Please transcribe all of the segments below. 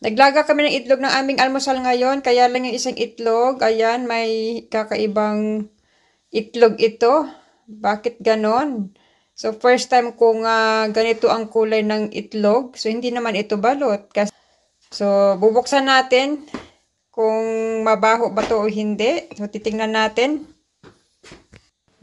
Naglaga kami ng itlog ng aming almusal ngayon, kaya lang yung isang itlog, ayan, may kakaibang itlog ito. Bakit ganon? So, first time kong ganito ang kulay ng itlog. So, hindi naman ito balot. So, bubuksan natin kung mabaho ba to o hindi. So, titingnan natin.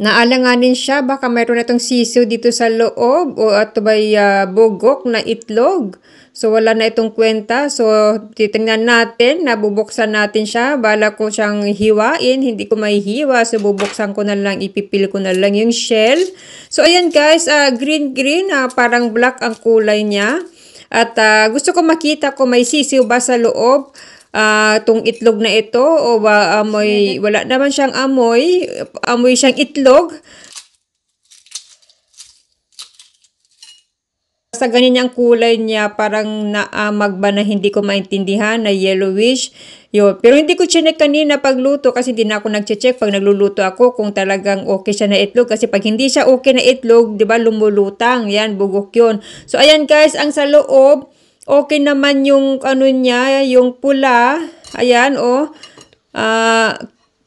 Naalanganin siya, baka mayroon na itong sisiw dito sa loob o ito ba'y bugok na itlog. So, wala na itong kwenta. So, titingnan natin, nabubuksan natin siya. Bala ko siyang hiwain, hindi ko mahihiwa. So, bubuksan ko na lang, ipipil ko na lang yung shell. So, ayan guys, green-green, parang black ang kulay niya. At gusto ko makita kung may sisiw ba sa loob. Tong itlog na ito o ba amoy, wala naman siyang amoy siyang itlog. Sa ganyan ang kulay niya, parang naamag ba na hindi ko maintindihan, na yellowish. Yo, pero hindi ko chinek kanina pagluto kasi hindi na ako nagche-check pag nagluluto ako kung talagang okay siya na itlog. Kasi pag hindi siya okay na itlog, di ba lumulutang, yan, bugok yun. So ayan guys, ang sa loob, okay naman yung ano niya, yung pula. Ayan, oh.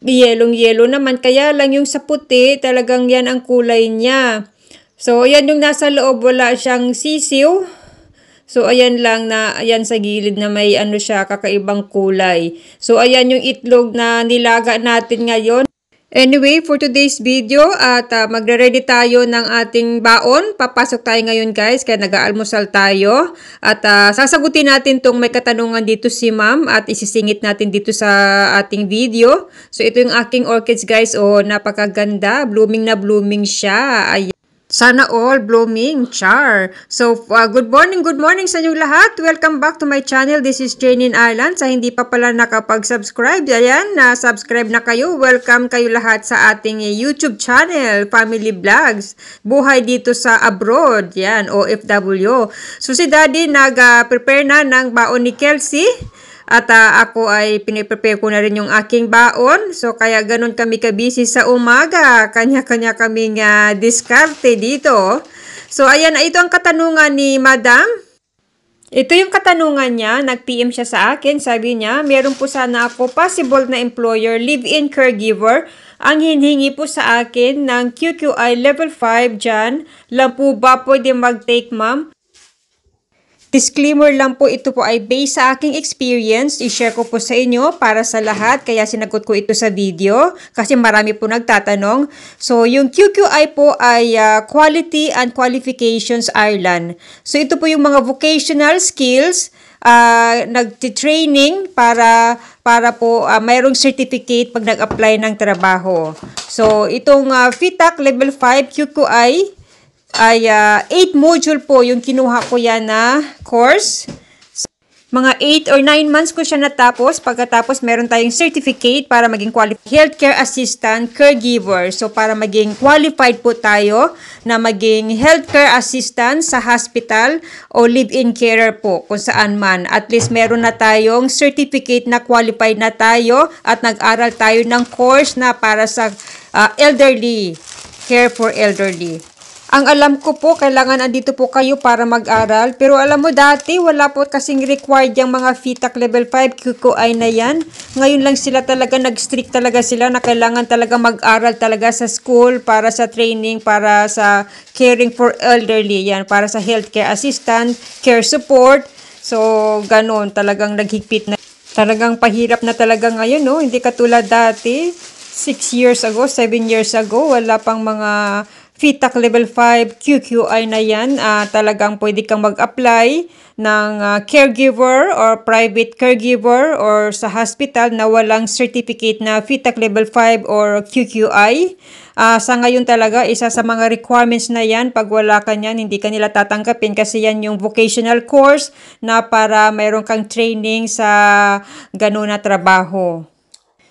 Yellow naman. Kaya lang yung sa puti, talagang yan ang kulay niya. So, ayan yung nasa loob, wala siyang sisiw. So, ayan lang na, ayan sa gilid na may ano siya, kakaibang kulay. So, ayan yung itlog na nilaga natin ngayon. Anyway, for today's video at magre-ready tayo ng ating baon. Papasok tayo ngayon guys, kaya nag-aalmusal tayo. At sasagutin natin tong may katanungan dito si ma'am at isisingit natin dito sa ating video. So ito yung aking orchids guys, oh napakaganda, blooming na blooming siya. Ayan. Sana all blooming, char. So, good morning sa inyo lahat. Welcome back to my channel. This is Janine Island. Sa hindi pa pala nakapag-subscribe, ayan, subscribe na kayo. Welcome kayo lahat sa ating YouTube channel, Family Vlogs. Buhay dito sa abroad, yan, OFW. So, si Daddy nag-prepare na ng baon ni Kelsey. At ako ay piniprepare ko na rin yung aking baon. So, kaya ganun kami kabisi sa umaga. Kanya-kanya kaming diskarte dito. So, ayan, ito ang katanungan ni Madam. Ito yung katanungan niya. Nag-PM siya sa akin. Sabi niya, meron po sana ako possible na employer, live-in caregiver. Ang hinihingi po sa akin ng QQI level 5 dyan. Lang po ba pwede mag-take, ma'am? Disclaimer lang po, ito po ay based sa aking experience. I-share ko po sa inyo para sa lahat. Kaya sinagot ko ito sa video kasi marami po nagtatanong. So, yung QQI po ay Quality and Qualifications Ireland. So, ito po yung mga vocational skills, nag-training para po mayroong certificate pag nag-apply ng trabaho. So, itong FITAC Level 5 QQI, ay 8 module po yung kinuha ko yan na course. Mga 8 or 9 months ko siya natapos. Pagkatapos meron tayong certificate para maging qualified healthcare assistant caregiver. So para maging qualified po tayo na maging healthcare assistant sa hospital o live-in carer po kung saan man. At least meron na tayong certificate na qualified na tayo at nag-aral tayo ng course na para sa elderly, care for elderly. Ang alam ko po, kailangan andito po kayo para mag-aral. Pero alam mo dati, wala po kasing required yung mga FITAC Level 5 QQI na yan. Ngayon lang sila talaga, nag-strict talaga sila na kailangan talaga mag-aral talaga sa school para sa training, para sa caring for elderly. Yan, para sa healthcare assistant, care support. So, ganon, talagang naghigpit na. Talagang pahirap na talaga ngayon, no? Hindi katulad dati, 6 years ago, 7 years ago, wala pang mga FITAC Level 5 QQI na yan. Talagang pwede kang mag-apply ng caregiver or private caregiver or sa hospital na walang certificate na FITAC Level 5 or QQI. Sa ngayon talaga, isa sa mga requirements na yan, pag wala ka yan, hindi ka nila tatanggapin kasi yan yung vocational course na para mayroon kang training sa gano'n na trabaho.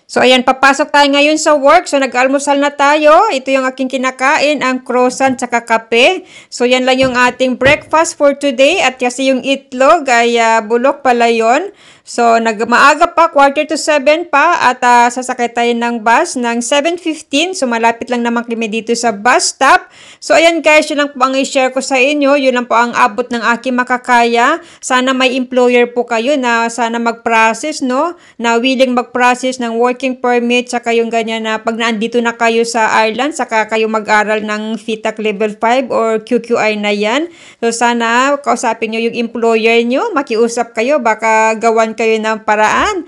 So, ayan, papasok tayo ngayon sa work. So, nag-almusal na tayo. Ito yung aking kinakain, ang croissant tsaka kape. So, yan lang yung ating breakfast for today. At kasi yung itlog ay bulok pala yun. So, maaga pa, 6:45 pa. At sasakay tayo ng bus ng 7:15. So, malapit lang naman kami dito sa bus stop. So, ayan guys, yun lang po ang i-share ko sa inyo. Yun lang po ang abot ng aking makakaya. Sana may employer po kayo na sana mag-process, no? Na willing mag-process ng working permit, saka yung ganyan na pag naandito na kayo sa Ireland, saka kayo mag-aral ng FITAC Level 5 or QQI na yan. So, sana kausapin nyo yung employer nyo, makiusap kayo, baka gawan kayo ng paraan.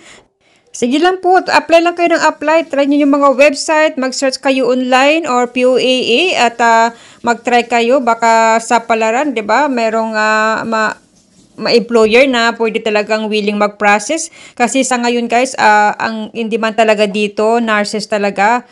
Sige lang po, apply lang kayo ng apply. Try nyo yung mga website, mag-search kayo online or POAA at mag-try kayo, baka sa palaran, di ba? Merong ma-employer na pwede talagang willing mag-process. Kasi sa ngayon guys, ang in demand talaga dito, nurses talaga.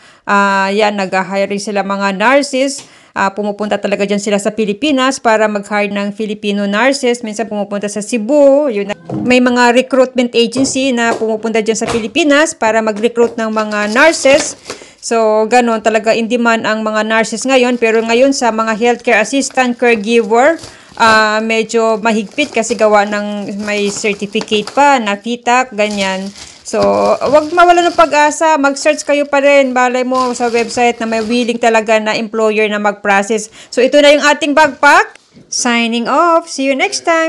Yan, nag-hire sila mga nurses. Pumupunta talaga dyan sila sa Pilipinas para mag-hire ng Filipino nurses. Minsan pumupunta sa Cebu. Yun, may mga recruitment agency na pumupunta dyan sa Pilipinas para mag-recruit ng mga nurses. So, ganon talaga in demand ang mga nurses ngayon. Pero ngayon sa mga healthcare assistant, caregiver, medyo mahigpit kasi gawa ng may certificate pa na FITAC, ganyan. So, wag mawala ng pag-asa. Mag-search kayo pa rin. Balay mo sa website na may willing talaga na employer na mag-process. So, ito na yung ating backpack. Signing off. See you next time.